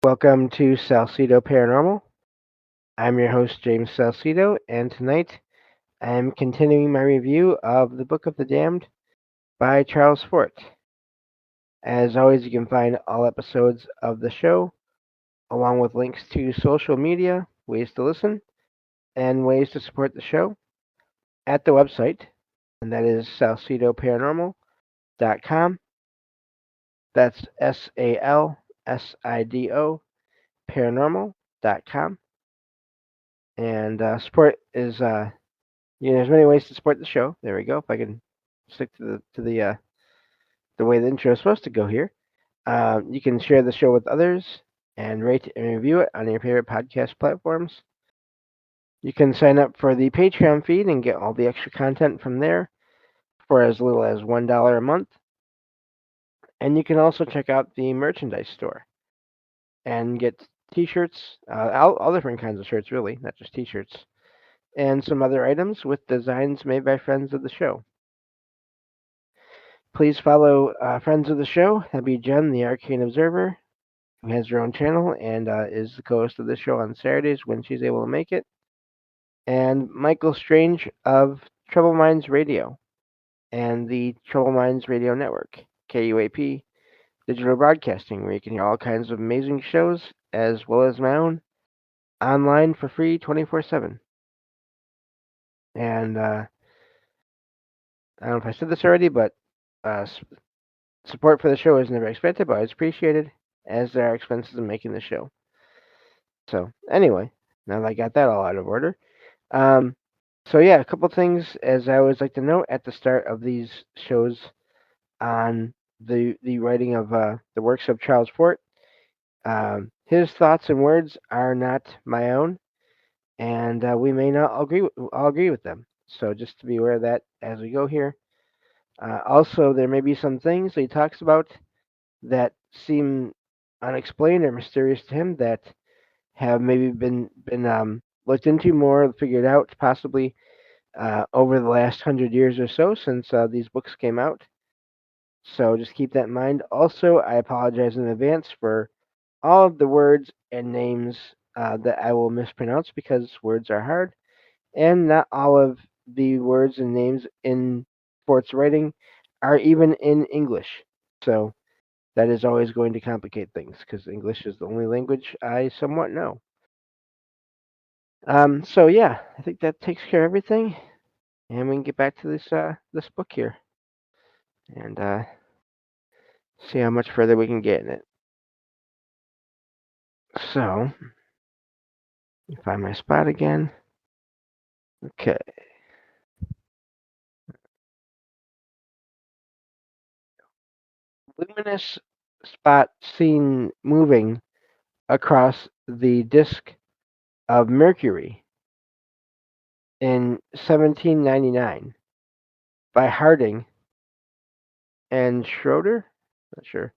Welcome to Salsido Paranormal. I'm your host, James Salsido, and tonight I am continuing my review of The Book of the Damned by Charles Fort. As always, you can find all episodes of the show, along with links to social media, ways to listen, and ways to support the show at the website, and that is salsidoparanormal.com. That's SALSIDO paranormal.com. And support is there's many ways to support the show. There we go. If I can stick to the way the intro is supposed to go here, you can share the show with others and rate and review it on your favorite podcast platforms. You can sign up for the Patreon feed and get all the extra content from there for as little as $1 a month. And you can also check out the merchandise store and get T-shirts, all different kinds of shirts, really, not just T-shirts, and some other items with designs made by friends of the show. Please follow friends of the show. That'd be Jen, the Arcane Observer, who has her own channel and is the co-host of the show on Saturdays when she's able to make it. And Michael Strange of Trouble Minds Radio and the Trouble Minds Radio Network, KUAP Digital Broadcasting, where you can hear all kinds of amazing shows as well as my own online for free 24/7. And I don't know if I said this already, but support for the show is never expected, but it's appreciated, as there are expenses in making the show. So anyway, now that I got that all out of order, so yeah, a couple things as I always like to note at the start of these shows on the writing of the works of Charles Fort. His thoughts and words are not my own, and we may not all agree with them. So just to be aware of that as we go here. Also, there may be some things that he talks about that seem unexplained or mysterious to him that have maybe been looked into more, figured out, possibly over the last 100 years or so since these books came out. So just keep that in mind. Also, I apologize in advance for all of the words and names that I will mispronounce because words are hard, and not all of the words and names in Fort's writing are even in English. So that is always going to complicate things because English is the only language I somewhat know. So yeah, I think that takes care of everything, and we can get back to this book here and see how much further we can get in it. So, find my spot again. Okay. Luminous spot seen moving across the disk of Mercury in 1799 by Harding and Schroeder. Not sure.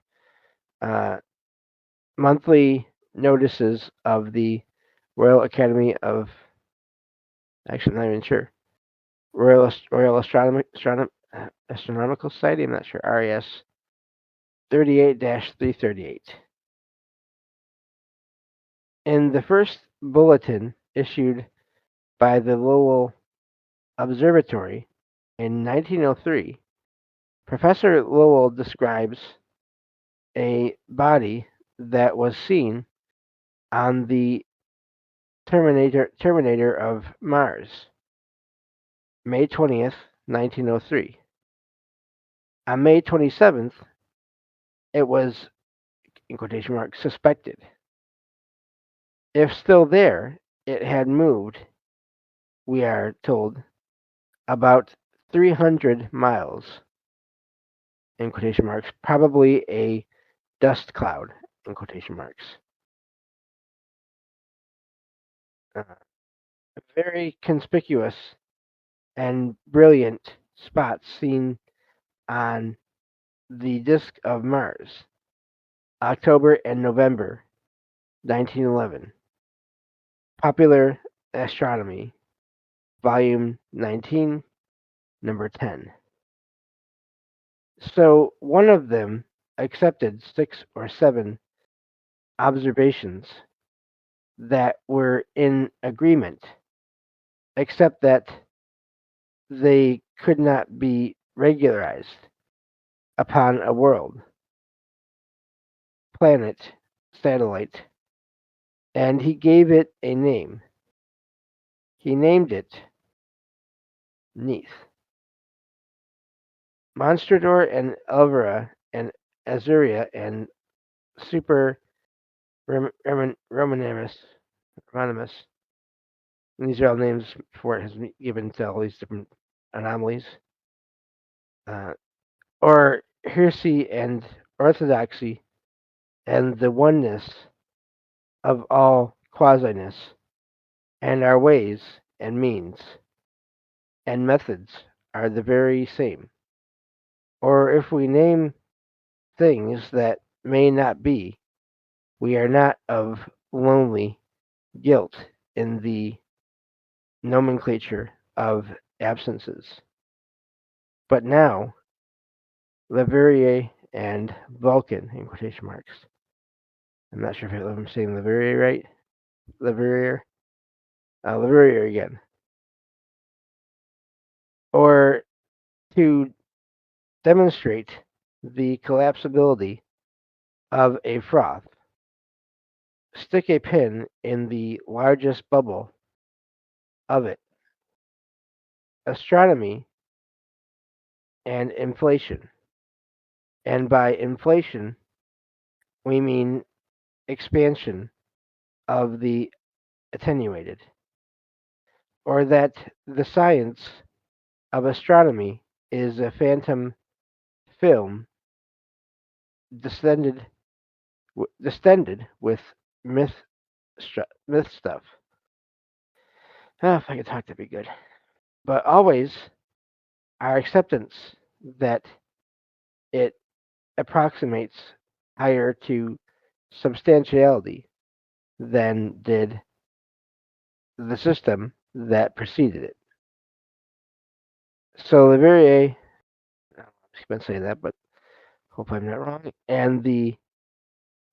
Uh, monthly notices of the Royal Academy of. Actually, I'm not even sure. Royal Astronomical Society. I'm not sure. RAS 38-338. In the first bulletin issued by the Lowell Observatory in 1903, Professor Lowell describes a body that was seen on the Terminator of Mars, May 20th, 1903. On May 27th, it was, in quotation marks, suspected. If still there, it had moved, we are told, about 300 miles, in quotation marks, probably a dust cloud, in quotation marks. A very conspicuous and brilliant spots seen on the disk of Mars, October and November 1911. Popular Astronomy, Volume 19, Number 10. So one of them accepted 6 or 7 observations that were in agreement, except that they could not be regularized upon a world, planet, satellite, and he gave it a name. He named it Neath. Monstrador and Elvira and Azuria and Super Romanimus. And these are all names for it has been given to all these different anomalies. Uh, or heresy and orthodoxy and the oneness of all quasiness and our ways and means and methods are the very same. Or if we name things that may not be, we are not of lonely guilt in the nomenclature of absences. But now, Leverrier and Vulcan, in quotation marks. I'm not sure if I'm saying Leverrier right. Leverrier. Leverrier again. Or to demonstrate the collapsibility of a froth, stick a pin in the largest bubble of it. Astronomy and inflation. And by inflation, we mean expansion of the attenuated, or that the science of astronomy is a phantom film distended, distended with myth, myth stuff. If I could talk, that'd be good. But always our acceptance that it approximates higher to substantiality than did the system that preceded it. So Leverrier, I was going to say that, but hopefully I'm not wrong, and the,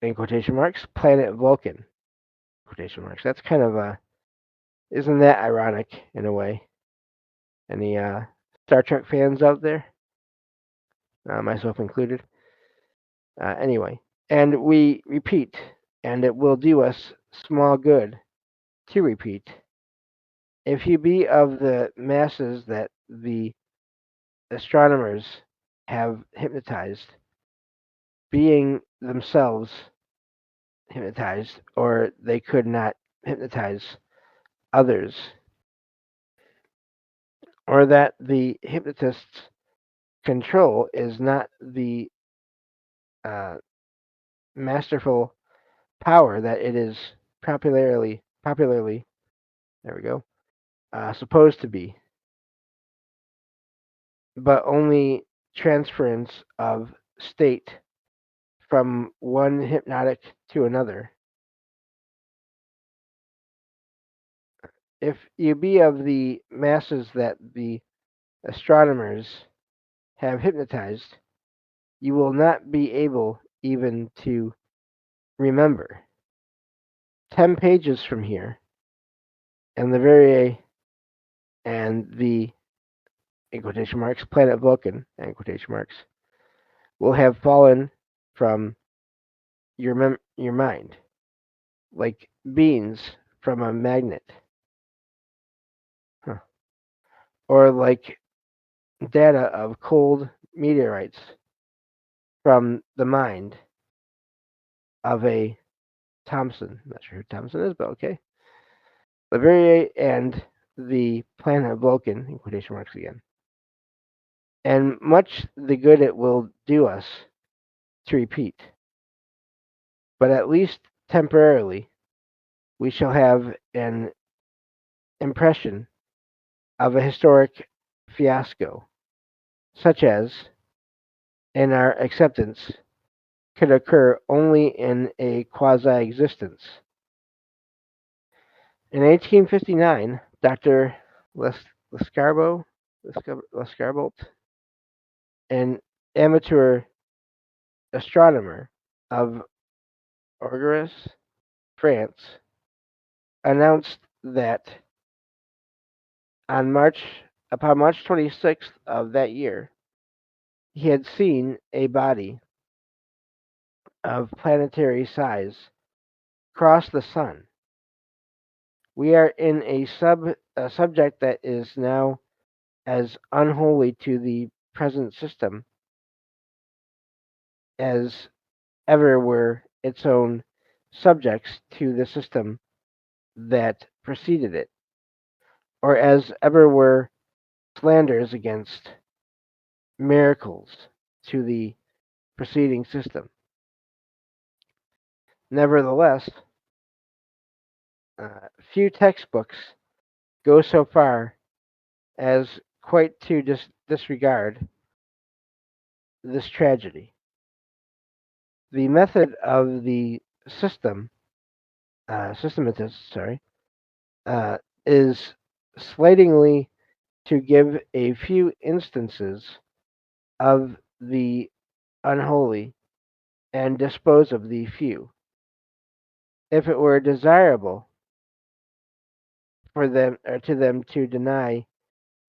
in quotation marks, planet Vulcan, quotation marks. That's kind of a, isn't that ironic in a way? Any Star Trek fans out there? Myself included. Anyway, and we repeat, and it will do us small good to repeat. If you be of the masses that the astronomers have hypnotized, being themselves hypnotized, or they could not hypnotize others, or that the hypnotist's control is not the uh, masterful power that it is popularly, there we go, supposed to be, but only transference of state from one hypnotic to another. If you be of the masses that the astronomers have hypnotized, you will not be able even to remember. 10 pages from here, and Leverrier and the, in quotation marks, planet Vulcan, in quotation marks, will have fallen from your mind, like beans from a magnet, huh. Or like data of cold meteorites from the mind of a Thomson. I'm not sure who Thomson is, but okay. Leverrier and the planet Vulcan, in quotation marks again. And much the good it will do us to repeat. But at least temporarily, we shall have an impression of a historic fiasco, such as, in our acceptance, could occur only in a quasi existence. In 1859, Dr. Lescarbault, an amateur astronomer of Orgeres, France, announced that on March 26th of that year, he had seen a body of planetary size cross the sun. We are in a subject that is now as unholy to the present system as ever were its own subjects to the system that preceded it, or as ever were slanders against miracles to the preceding system. Nevertheless, few textbooks go so far as quite to disregard this tragedy. The method of the systematist, is slightingly to give a few instances of the unholy and dispose of the few. If it were desirable for them or to them to deny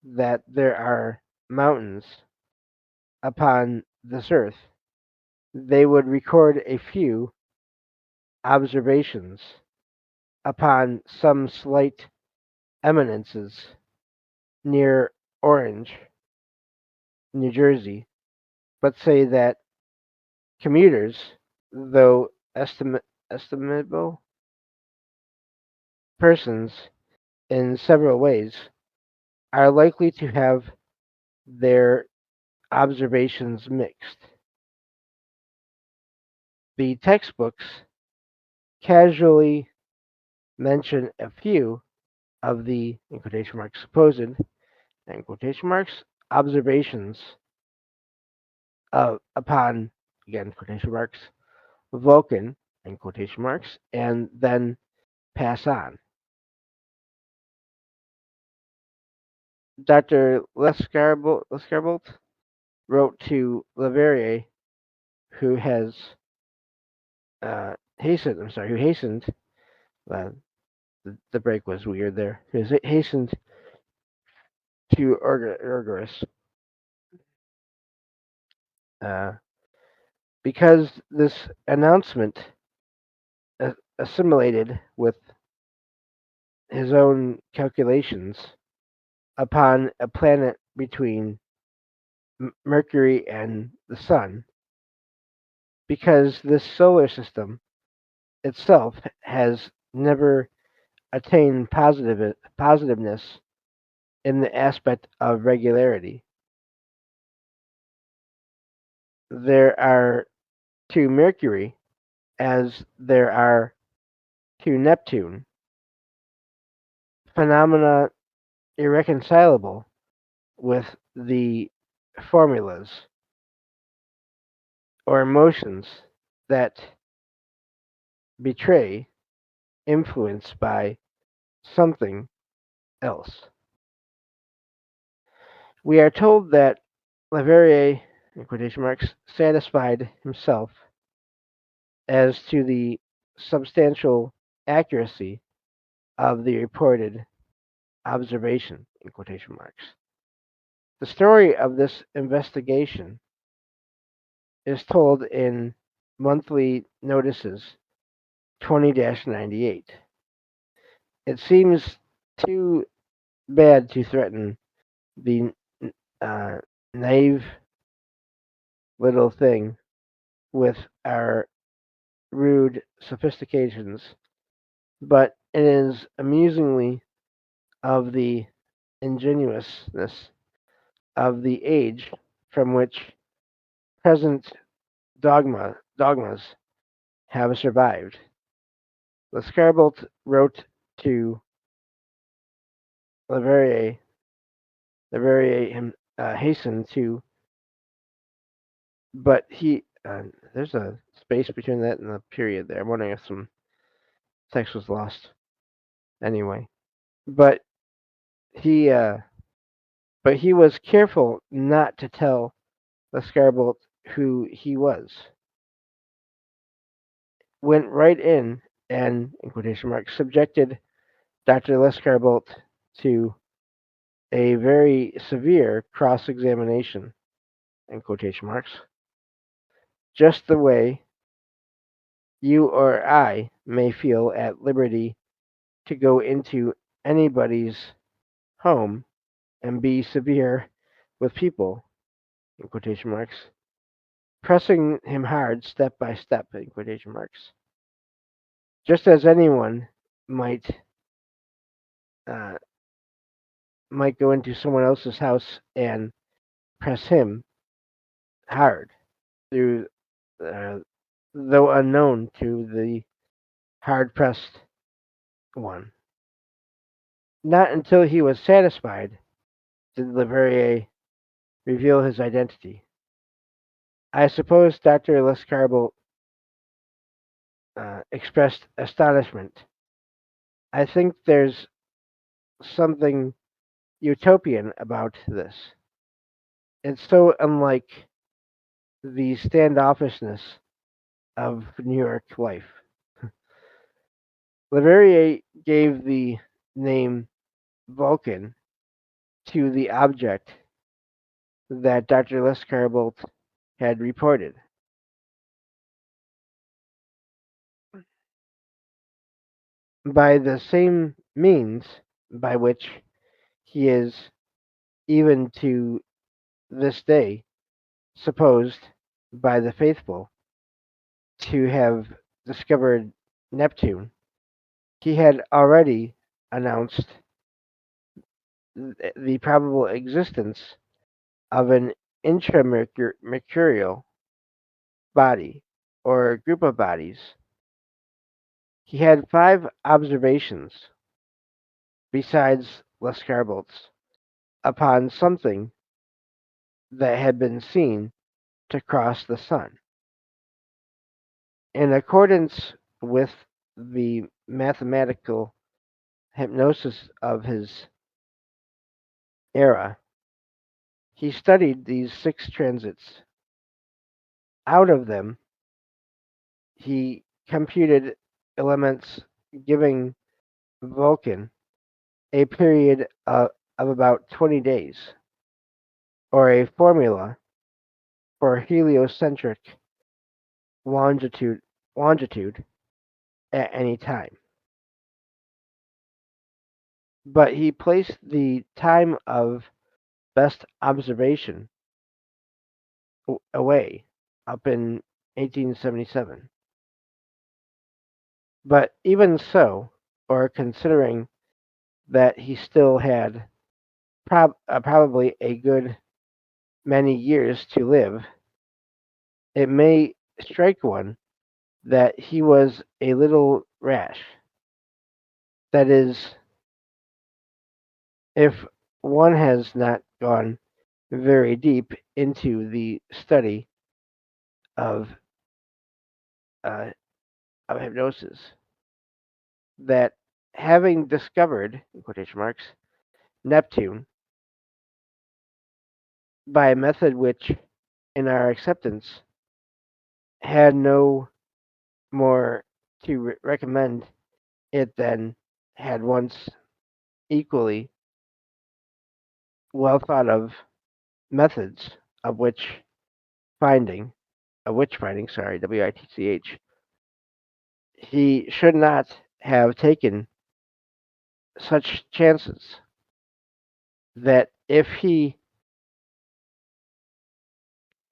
that there are mountains upon this earth, they would record a few observations upon some slight eminences near Orange, New Jersey, but say that commuters, though estimable persons in several ways, are likely to have their observations mixed. The textbooks casually mention a few of the, in quotation marks, supposed, in quotation marks, observations upon, again, quotation marks, Vulcan, in quotation marks, and then pass on. Dr. Lescarbolt wrote to Leverrier, who has who hastened, uh, the break was weird there, who hastened to Orgeris, uh, because this announcement assimilated with his own calculations upon a planet between Mercury and the Sun, because this solar system itself has never attained positiveness in the aspect of regularity. There are to Mercury as there are to Neptune phenomena irreconcilable with the formulas or motions that betray influence by something else. We are told that Leverrier, in quotation marks, satisfied himself as to the substantial accuracy of the reported observation, in quotation marks. The story of this investigation is told in Monthly Notices 20-98. It seems too bad to threaten the uh, naive little thing with our rude sophistications, but it is amusingly of the ingenuousness of the age from which present dogmas have survived. Lescarbault wrote to Leverrier, hastened to, but there's a space between that and the period there. I'm wondering if some text was lost. Anyway, but he, uh, but he was careful not to tell Lescarbault who he was. went right in quotation marks, subjected Dr. Lescarbolt to a very severe cross examination, in quotation marks, just the way you or I may feel at liberty to go into anybody's home and be severe with people, in quotation marks, pressing him hard step by step, in quotation marks, just as anyone might uh, might go into someone else's house and press him hard through, uh, though unknown to the hard pressed one. Not until he was satisfied did Leverrier reveal his identity. I suppose Dr. Lescarbolt expressed astonishment. I think there's something utopian about this. It's so unlike the standoffishness of New York life. Leverrier gave the name Vulcan to the object that Dr. Lescarbolt had reported. By the same means by which he is, even to this day, supposed by the faithful to have discovered Neptune, he had already announced the probable existence of an intramercurial body or group of bodies. He had 5 observations besides Lescarbolt's upon something that had been seen to cross the sun. In accordance with the mathematical hypnosis of his era, he studied these 6 transits. Out of them, he computed elements giving Vulcan a period of about 20 days, or a formula for heliocentric longitude, longitude at any time. But he placed the time of best observation away up in 1877. But even so, or considering that he still had probably a good many years to live, it may strike one that he was a little rash. That is, if one has not gone very deep into the study of uh, of hypnosis, that having discovered, in quotation marks, Neptune by a method which, in our acceptance, had no more to recommend it than had once equally well thought of methods of finding, witch finding, sorry, WITCH, he should not have taken such chances. That if he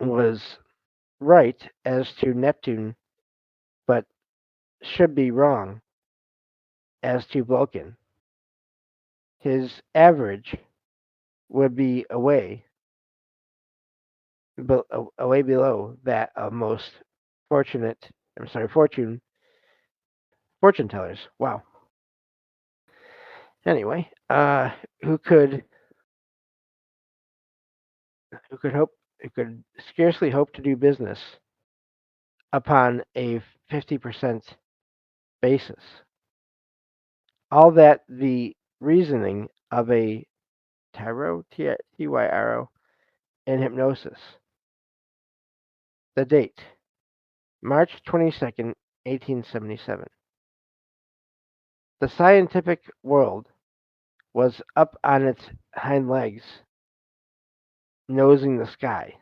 was right as to Neptune, but should be wrong as to Vulcan, his average would be away below that of most fortunate. I'm sorry, fortune tellers. Wow. Anyway, who could who could scarcely hope to do business upon a 50% basis. All that the reasoning of a tyro, Tyro, in hypnosis. The date, March 22nd, 1877. The scientific world was up on its hind legs, nosing the sky.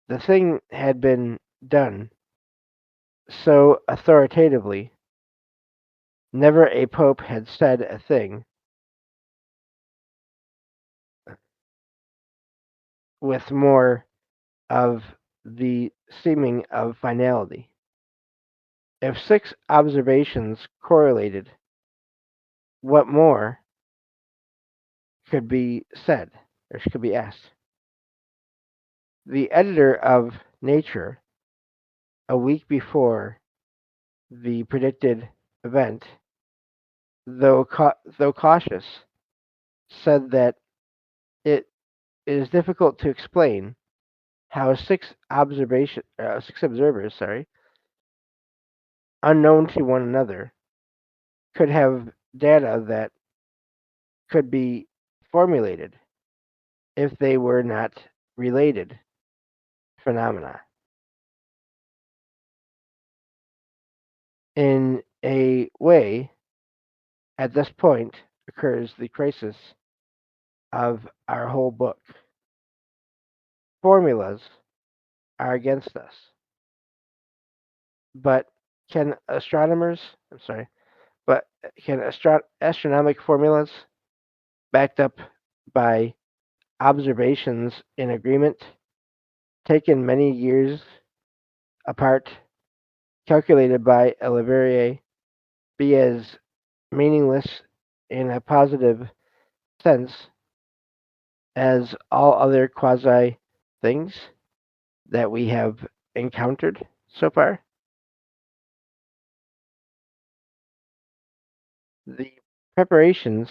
The thing had been done so authoritatively, never a pope had said a thing with more of the seeming of finality. If 6 observations correlated, what more could be said or could be asked? The editor of Nature, a week before the predicted event, though cautious, said that it is difficult to explain how six observers, unknown to one another, could have data that could be formulated if they were not related phenomena. In a way, at this point occurs the crisis of our whole book. Formulas are against us, but can astronomers, I'm sorry, but can astronomic formulas backed up by observations in agreement, taken many years apart, calculated by a Leverrier, be as meaningless in a positive sense as all other quasi things that we have encountered so far? The preparations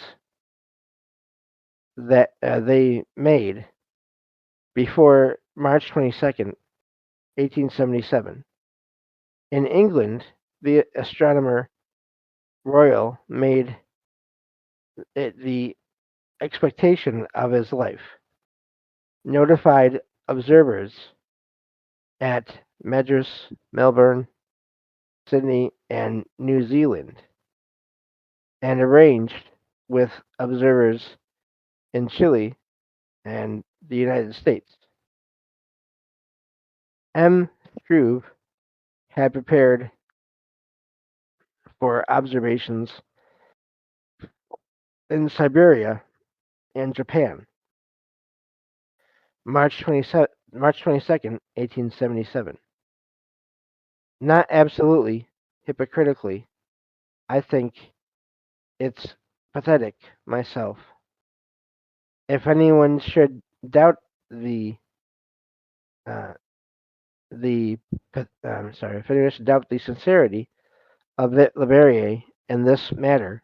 that they made before March 22nd, 1877. In England, the astronomer royal made it the expectation of his life, notified observers at Madras, Melbourne, Sydney, and New Zealand, and arranged with observers in Chile and the United States. M. Struve had prepared for observations in Siberia and Japan, March 22nd, 1877. Not absolutely hypocritically, I think it's pathetic myself. If anyone should doubt the uh, the if anyone should doubt the sincerity of Leverrier in this matter,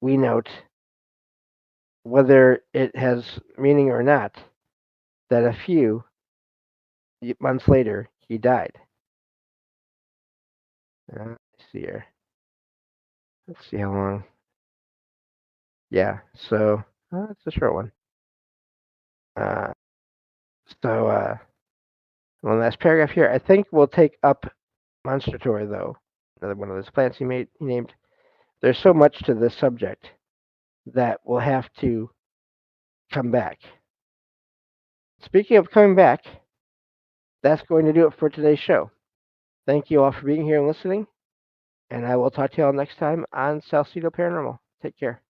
we note, whether it has meaning or not, that a few months later he died. Let's see here. Let's see how long. Yeah, so it's a short one. Uh, so one last paragraph here. I think we'll take up Monster Tour though. Another one of those plants he named. There's so much to this subject that we'll have to come back. Speaking of coming back, that's going to do it for today's show. Thank you all for being here and listening, and I will talk to you all next time on Salsido Paranormal. Take care.